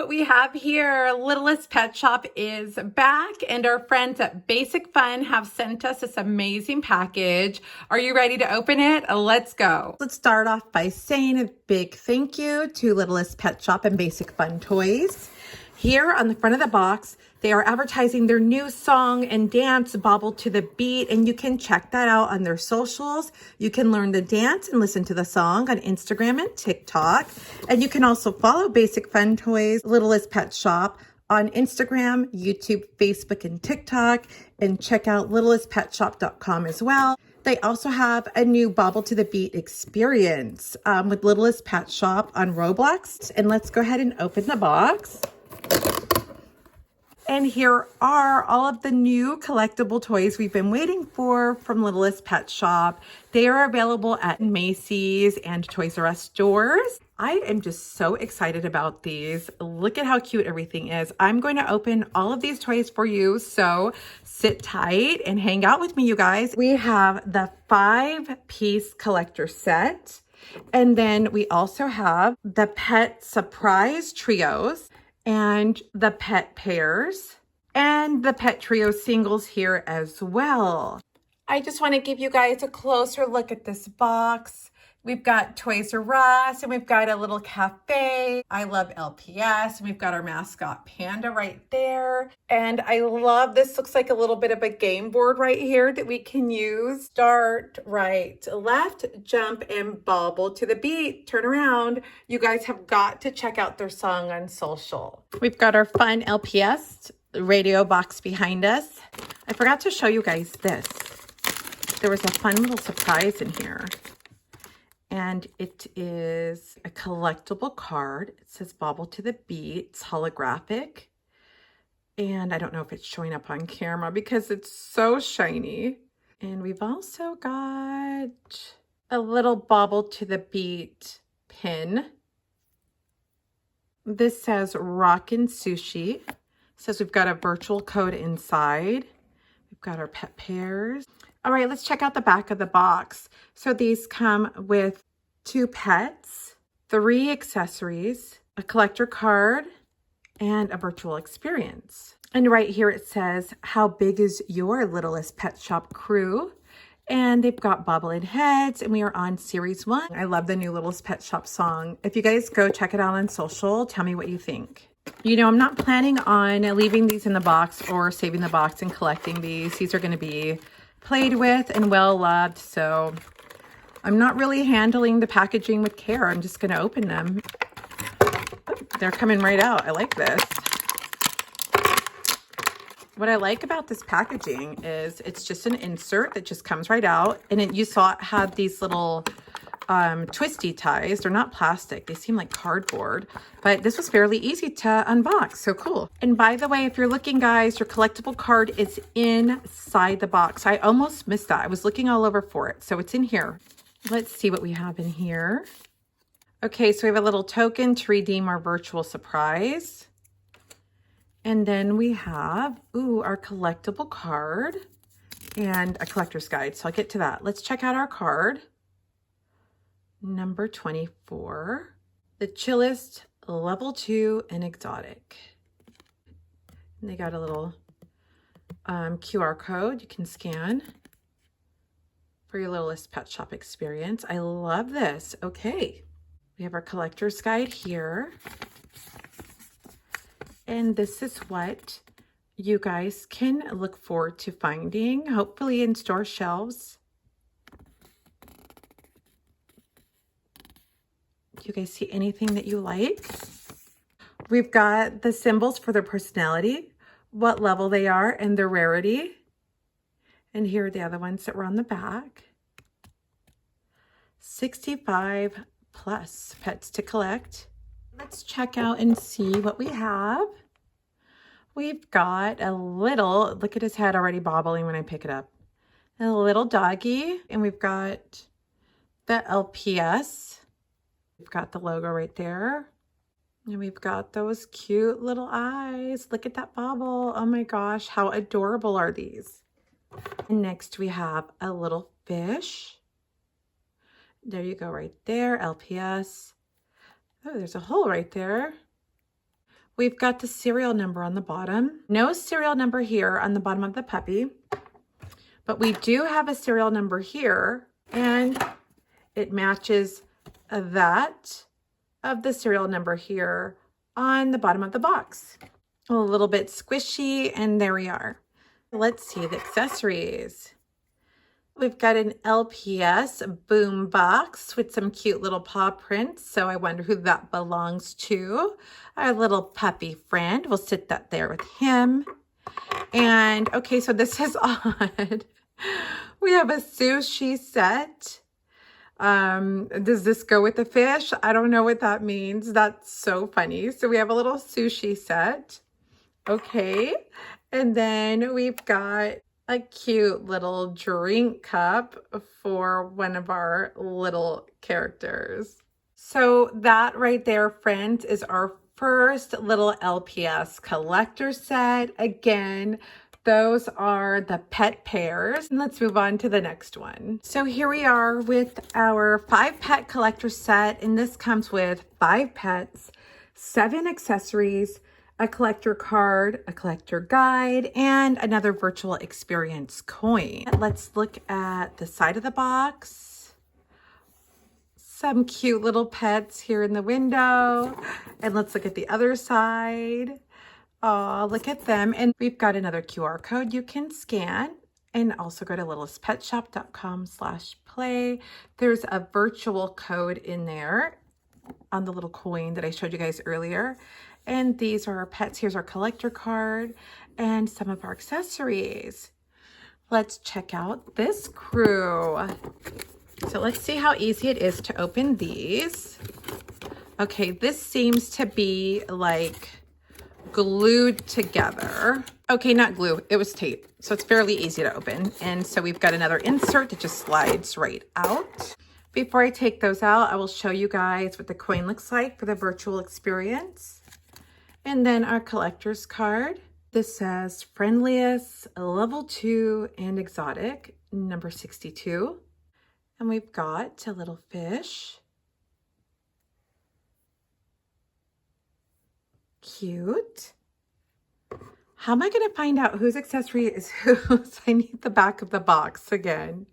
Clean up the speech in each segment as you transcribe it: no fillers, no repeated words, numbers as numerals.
what we have here. Littlest Pet Shop is back, and our friends at Basic Fun have sent us this amazing package. Are you ready to open it? Let's go. Let's start off by saying a big thank you to Littlest Pet Shop and Basic Fun Toys. Here on the front of the box, they are advertising their new song and dance, Bobble to the Beat, and you can check that out on their socials. You can learn the dance and listen to the song on Instagram and TikTok. And you can also follow Basic Fun Toys, Littlest Pet Shop on Instagram, YouTube, Facebook, and TikTok. And check out littlestpetshop.com as well. They also have a new Bobble to the Beat experience with Littlest Pet Shop on Roblox. And let's go ahead and open the box. And here are all of the new collectible toys we've been waiting for from Littlest Pet Shop. They are available at Macy's and Toys R Us stores. I am just so excited about these. Look at how cute everything is. I'm going to open all of these toys for you, so sit tight and hang out with me, you guys. We have the 5-piece collector set, and then we also have the Pet Surprise Trios, and the pet pairs, and the pet trio singles here as well. I just want to give you guys a closer look at this box. We've got Toys R Us, and we've got a little cafe. I love LPS, and we've got our mascot Panda right there. And I love this. Looks like a little bit of a game board right here that we can use. Start, right, left, jump, and bobble to the beat. Turn around. You guys have got to check out their song on social. We've got our fun LPS radio box behind us. I forgot to show you guys this. There was a fun little surprise in here. And it is a collectible card. It says Bobble to the Beat. It's holographic. And I don't know if it's showing up on camera because it's so shiny. And we've also got a little Bobble to the Beat pin. This says Rockin' Sushi. It says we've got a virtual code inside. We've got our pet pairs. All right, let's check out the back of the box. So these come with 2 pets, 3 accessories, a collector card, and a virtual experience. And right here it says, how big is your Littlest Pet Shop crew? And they've got bobblehead heads, and we are on series 1. I love the new Littlest Pet Shop song. If you guys go check it out on social, tell me what you think. You know, I'm not planning on leaving these in the box or saving the box and collecting these. These are going to be played with and well loved, so I'm not really handling the packaging with care. I'm just going to open them. They're coming right out. I like this. What I like about this packaging is it's just an insert that just comes right out, and you saw it had these little twisty ties. They're not plastic. They seem like cardboard, but this was fairly easy to unbox. So cool. And by the way, if you're looking, guys, your collectible card is inside the box. I almost missed that. I was looking all over for it. So it's in here. Let's see what we have in here. Okay, so we have a little token to redeem our virtual surprise. And then we have, our collectible card and a collector's guide. So I'll get to that. Let's check out our card. Number 24, the chillest, level 2, and exotic. And they got a little QR code you can scan for your Littlest Pet Shop experience. I love this. Okay, we have our collector's guide here. And this is what you guys can look forward to finding, hopefully in store shelves. Do you guys see anything that you like? We've got the symbols for their personality, what level they are, and their rarity. And here are the other ones that were on the back. 65 plus pets to collect. Let's check out and see what we have. We've got a little, look at his head already bobbling when I pick it up. A little doggy, and we've got the LPS. We've got the logo right there. And we've got those cute little eyes. Look at that bobble. Oh my gosh, how adorable are these? And next we have a little fish. There you go right there, LPS. Oh, there's a hole right there. We've got the serial number on the bottom. No serial number here on the bottom of the puppy, but we do have a serial number here, and it matches that of the serial number here on the bottom of the box. A little bit squishy, and there we are. Let's see the accessories. We've got an LPS boom box with some cute little paw prints. So I wonder who that belongs to. Our little puppy friend. We'll sit that there with him. And okay, so this is odd. We have a sushi set. Does this go with the fish? I don't know what that means. That's so funny. So we have a little sushi set. Okay. And then we've got a cute little drink cup for one of our little characters. So that right there, friends, is our first little LPS collector set. Again, those are the pet pairs. And let's move on to the next one. So here we are with our 5 pet collector set. And this comes with 5 pets, 7 accessories, a collector card, a collector guide, and another virtual experience coin. Let's look at the side of the box. Some cute little pets here in the window. And let's look at the other side. Oh, look at them. And we've got another QR code you can scan, and also go to littlestpetshop.com/play. There's a virtual code in there on the little coin that I showed you guys earlier. And these are our pets. Here's our collector card and some of our accessories. Let's check out this crew. So let's see how easy it is to open these. Okay, this seems to be like glued together. Okay, not glue, it was tape. So it's fairly easy to open. And so we've got another insert that just slides right out. Before I take those out, I will show you guys what the coin looks like for the virtual experience. And then our collector's card. This says friendliest, level 2, and exotic, number 62. And we've got a little fish. Cute. How am I going to find out whose accessory is whose? I need the back of the box again.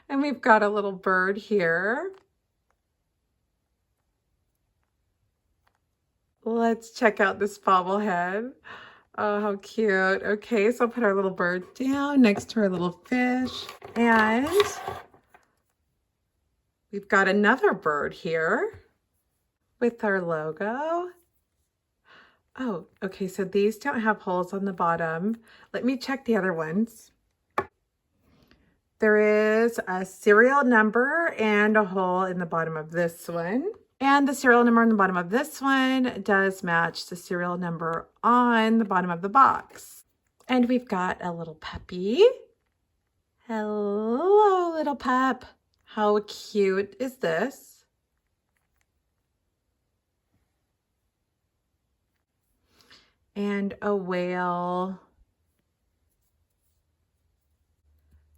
And we've got a little bird here. Let's check out this bobblehead. Oh, how cute. Okay, so I'll put our little bird down next to our little fish. And we've got another bird here with our logo. Oh, okay, so these don't have holes on the bottom. Let me check the other ones. There is a serial number and a hole in the bottom of this one. And the serial number on the bottom of this one does match the serial number on the bottom of the box. And we've got a little puppy. Hello, little pup. How cute is this? And a whale.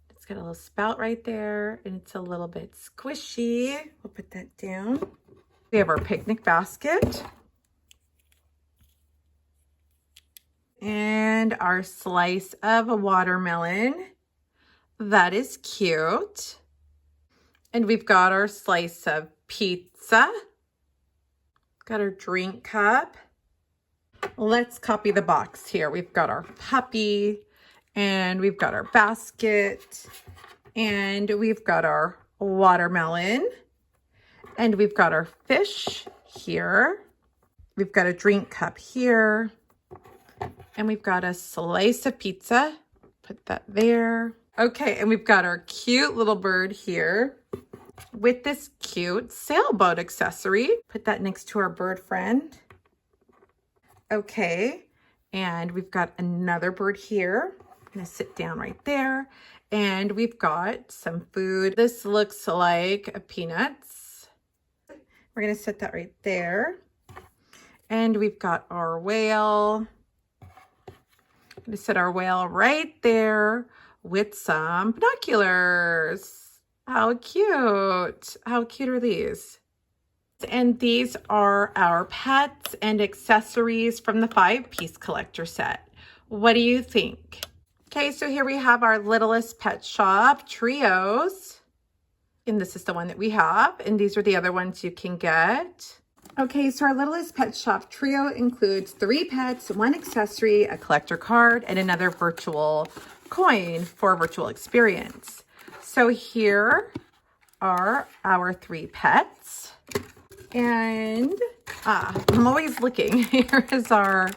It's got a little spout right there, and it's a little bit squishy. We'll put that down. We have our picnic basket. And our slice of a watermelon. That is cute. And we've got our slice of pizza. Got our drink cup. Let's copy the box here. We've got our puppy, and we've got our basket, and we've got our watermelon. And we've got our fish here. We've got a drink cup here. And we've got a slice of pizza. Put that there. Okay, and we've got our cute little bird here with this cute sailboat accessory. Put that next to our bird friend. Okay, and we've got another bird here. I'm gonna sit down right there. And we've got some food. This looks like peanuts. We're going to set that right there. And we've got our whale. I'm going to set our whale right there with some binoculars. How cute. How cute are these? And these are our pets and accessories from the 5-piece collector set. What do you think? Okay, so here we have our Littlest Pet Shop trios. And this is the one that we have. And these are the other ones you can get. Okay, so our Littlest Pet Shop trio includes 3 pets, 1 accessory, a collector card, and another virtual coin for a virtual experience. So here are our 3 pets. And I'm always looking. Here is our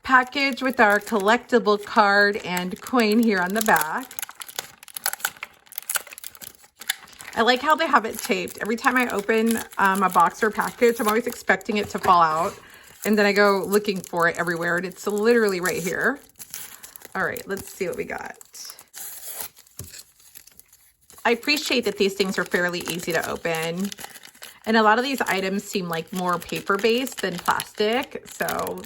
package with our collectible card and coin here on the back. I like how they have it taped. Every time I open a box or package, I'm always expecting it to fall out. And then I go looking for it everywhere. And it's literally right here. All right, let's see what we got. I appreciate that these things are fairly easy to open. And a lot of these items seem like more paper-based than plastic. So,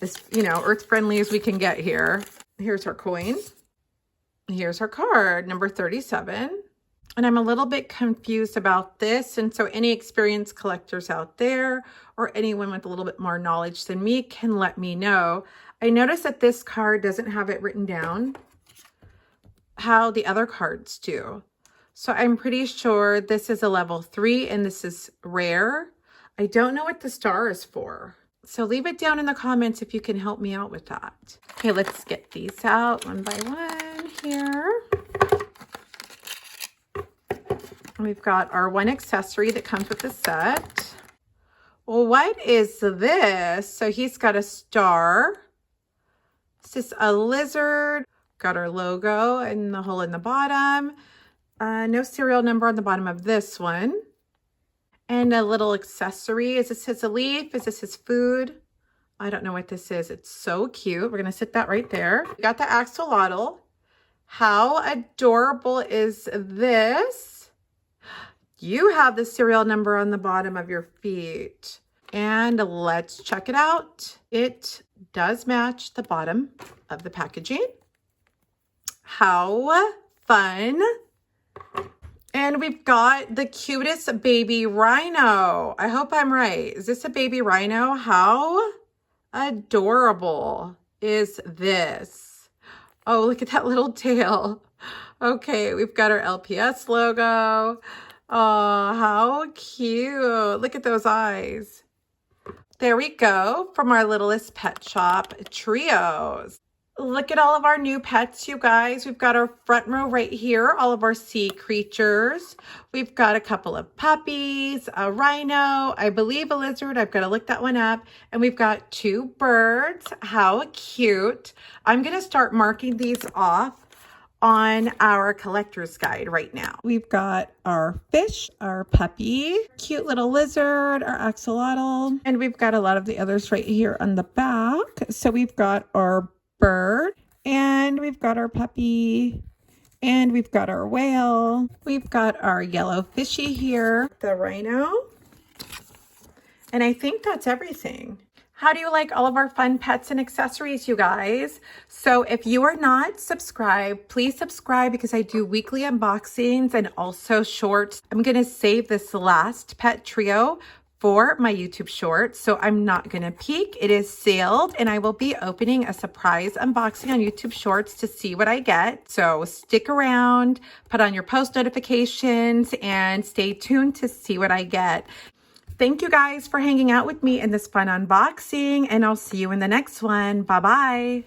as earth-friendly as we can get here. Here's our coin. Here's our card, number 37. And I'm a little bit confused about this. And so any experienced collectors out there or anyone with a little bit more knowledge than me can let me know. I noticed that this card doesn't have it written down how the other cards do. So I'm pretty sure this is a level 3 and this is rare. I don't know what the star is for. So leave it down in the comments if you can help me out with that. Okay, let's get these out one by one here. We've got our 1 accessory that comes with the set. Well, what is this? So he's got a star. This is a lizard. Got our logo and the hole in the bottom. No serial number on the bottom of this one. And a little accessory. Is this his leaf? Is this his food? I don't know what this is. It's so cute. We're going to sit that right there. We got the axolotl. How adorable is this? You have the serial number on the bottom of your feet. And let's check it out. It does match the bottom of the packaging. How fun. And we've got the cutest baby rhino. I hope I'm right. Is this a baby rhino? How adorable is this? Oh, look at that little tail. Okay, we've got our LPS logo. Oh, how cute. Look at those eyes. There we go from our Littlest Pet Shop trios. Look at all of our new pets, you guys. We've got our front row right here, all of our sea creatures. We've got a couple of puppies, a rhino, I believe a lizard. I've got to look that one up. And we've got 2 birds. How cute. I'm going to start marking these off on our collector's guide right now. We've got our fish, our puppy, cute little lizard, our axolotl, and we've got a lot of the others right here on the back. So we've got our bird, and we've got our puppy, and we've got our whale. We've got our yellow fishy here, the rhino, and I think that's everything. How do you like all of our fun pets and accessories, you guys? So if you are not subscribed, please subscribe because I do weekly unboxings and also shorts. I'm going to save this last pet trio for my YouTube shorts, so I'm not going to peek. It is sealed, and I will be opening a surprise unboxing on YouTube shorts to see what I get. So stick around, put on your post notifications, and stay tuned to see what I get. Thank you guys for hanging out with me in this fun unboxing, and I'll see you in the next one. Bye-bye.